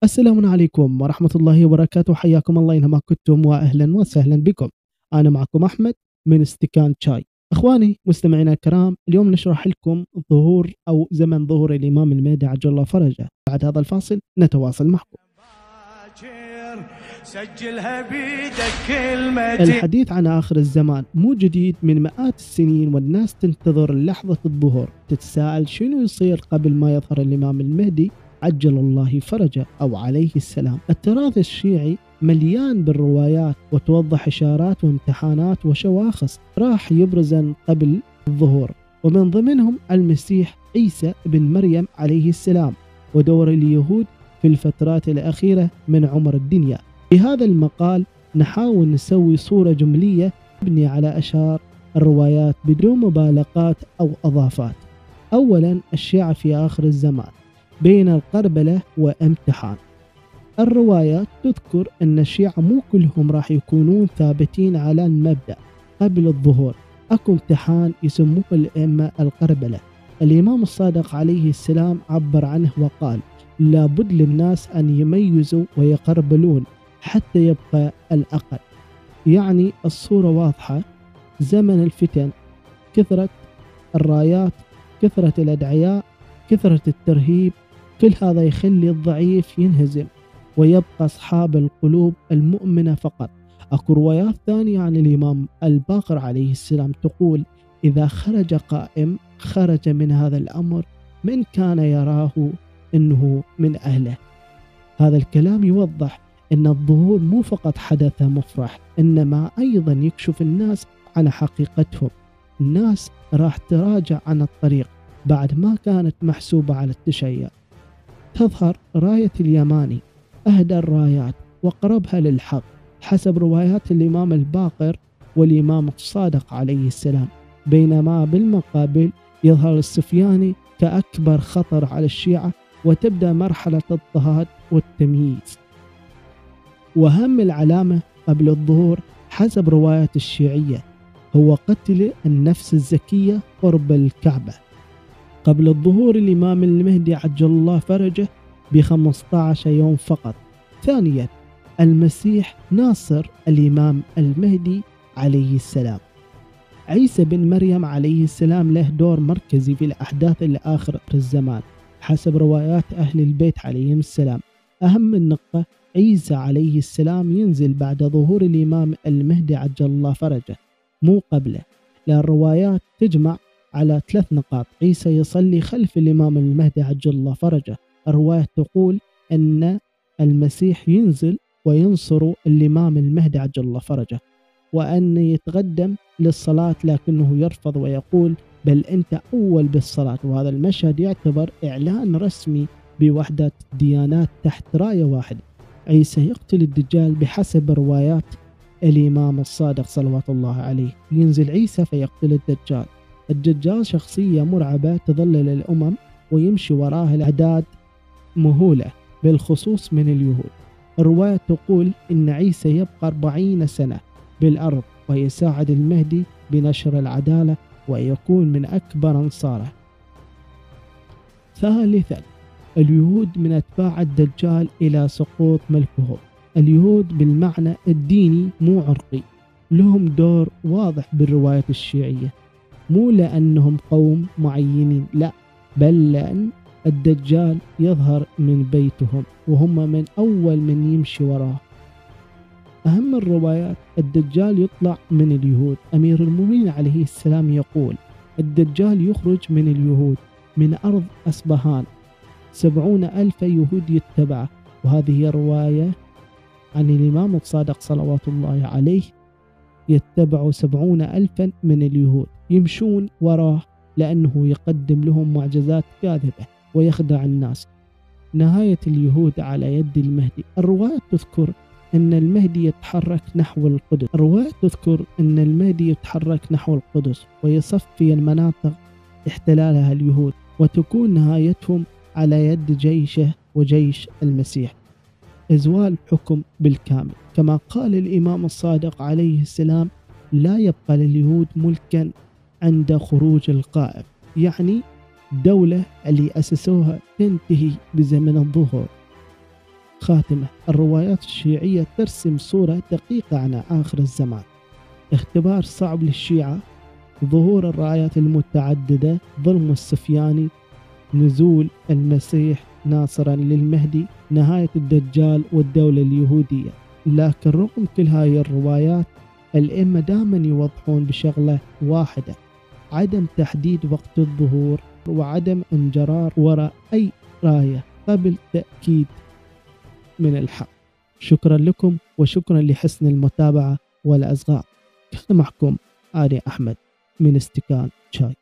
السلام عليكم ورحمة الله وبركاته. حياكم الله أينما كنتم وأهلا وسهلا بكم. أنا معكم أحمد من استكان شاي. أخواني مستمعينا الكرام، اليوم نشرح لكم ظهور أو زمن ظهور الإمام المهدي عجل الله فرجه. بعد هذا الفاصل نتواصل معكم. الحديث عن آخر الزمان مو جديد، من مئات السنين والناس تنتظر لحظة الظهور، تتساءل شنو يصير قبل ما يظهر الإمام المهدي عجل الله فرجه أو عليه السلام. التراث الشيعي مليان بالروايات وتوضح إشارات وامتحانات وشواخص راح يبرزن قبل الظهور، ومن ضمنهم المسيح عيسى بن مريم عليه السلام ودور اليهود في الفترات الأخيرة من عمر الدنيا. في هذا المقال نحاول نسوي صورة جملية تبني على أشهار الروايات بدون مبالغات أو إضافات. أولا، الشيعة في آخر الزمان بين القربلة وامتحان. الروايات تذكر أن الشيعة مو كلهم راح يكونون ثابتين على المبدأ قبل الظهور، أكو امتحان يسموه الأئمة القربلة. الإمام الصادق عليه السلام عبر عنه وقال: لابد للناس أن يميزوا ويقربلون حتى يبقى الأقل. يعني الصورة واضحة، زمن الفتن، كثرة الرايات، كثرة الأدعياء، كثرة الترهيب، كل هذا يخلي الضعيف ينهزم ويبقى أصحاب القلوب المؤمنة فقط. أكو روايات ثانية عن الإمام الباقر عليه السلام تقول: إذا خرج قائم خرج من هذا الأمر من كان يراه إنه من أهله. هذا الكلام يوضح أن الظهور مو فقط حدث مفرح، إنما أيضا يكشف الناس عن حقيقتهم. الناس راح تراجع عن الطريق بعد ما كانت محسوبة على التشيع. تظهر راية اليماني أهدى الرايات وقربها للحق حسب روايات الإمام الباقر والإمام الصادق عليه السلام، بينما بالمقابل يظهر السفياني كأكبر خطر على الشيعة، وتبدأ مرحلة الاضطهاد والتمييز. وأهم العلامة قبل الظهور حسب روايات الشيعية هو قتل النفس الزكية قرب الكعبة. قبل الظهور الإمام المهدي عجل الله فرجه ب15 يوم فقط. ثانيا، المسيح ناصر الإمام المهدي عليه السلام. عيسى بن مريم عليه السلام له دور مركزي في الأحداث الآخر الزمان حسب روايات أهل البيت عليهم السلام. أهم النقطة، عيسى عليه السلام ينزل بعد ظهور الإمام المهدي عجل الله فرجه مو قبله، لأن الروايات تجمع على 3 نقاط. عيسى يصلي خلف الإمام المهدي عجل الله فرجه. الرواية تقول أن المسيح ينزل وينصر الإمام المهدي عجل الله فرجه، وأن يتقدم للصلاة لكنه يرفض ويقول: بل أنت أول بالصلاة. وهذا المشهد يعتبر إعلان رسمي بوحدة الديانات تحت راية واحدة. عيسى يقتل الدجال بحسب روايات الإمام الصادق صلوات الله عليه. ينزل عيسى فيقتل الدجال. الدجال شخصية مرعبة تظلل الأمم ويمشي وراها الأعداد مهولة بالخصوص من اليهود. الرواية تقول إن عيسى يبقى 40 سنة بالأرض ويساعد المهدي بنشر العدالة ويكون من أكبر أنصاره. ثالثا، اليهود من أتباع الدجال إلى سقوط ملكهم. اليهود بالمعنى الديني مو عرقي، لهم دور واضح بالرواية الشيعية، مو لأنهم قوم معينين، لا، بل لأن الدجال يظهر من بيتهم وهم من أول من يمشي وراه. أهم الروايات، الدجال يطلع من اليهود. أمير المؤمنين عليه السلام يقول: الدجال يخرج من اليهود من أرض أسبهان، 70,000 يهود يتبعه. وهذه رواية عن الإمام الصادق صلوات الله عليه، يتبع 70,000 من اليهود يمشون وراه لأنه يقدم لهم معجزات كاذبة ويخدع الناس. نهاية اليهود على يد المهدي. الرواية تذكر أن المهدي يتحرك نحو القدس. الرواية تذكر أن المهدي يتحرك نحو القدس ويصفي المناطق احتلالها اليهود، وتكون نهايتهم على يد جيشه وجيش المسيح. إزوال الحكم بالكامل، كما قال الإمام الصادق عليه السلام: لا يبقى لليهود ملكا عند خروج القائم. يعني الدولة اللي أسسوها تنتهي بزمن الظهور. خاتمة: الروايات الشيعية ترسم صورة دقيقة عن آخر الزمان، اختبار صعب للشيعة، ظهور الرايات المتعددة، ظلم السفياني، نزول المسيح ناصرا للمهدي، نهاية الدجال والدولة اليهودية. لكن رغم كل هاي الروايات، الأئمة دائما يوضحون بشغلة واحدة: عدم تحديد وقت الظهور، وعدم انجرار وراء أي راية قبل تأكيد من الحق. شكرا لكم وشكرا لحسن المتابعة والأصغاء. كان معكم آني أحمد من استكان شاي.